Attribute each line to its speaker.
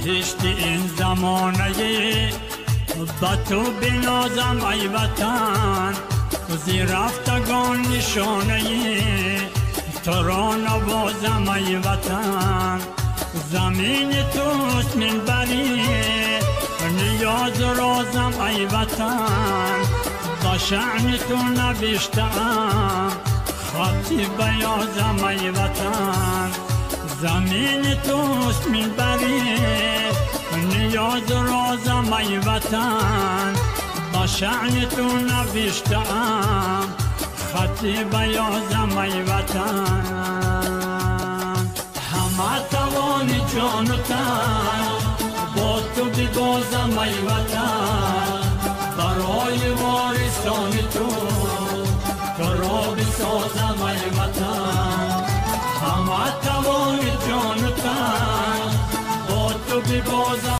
Speaker 1: بهشت این زمانه با تو بنازم ای وطن، زی رفتگان نشانه تو را نوازم ای وطن. زمین توست منبری نیاز رازم ای وطن، با شأن تو نوشتم خطی بیازم ای وطن. زمین توست منبری نیاز رازم ای وطن، با شأن تو نوشتم خطی بیازم ای وطن. همه توان جان و تن با تو ببازم ای وطن، برای وارثان تو را بسازم ای وطن. همه توان جان و تن با تو ببازم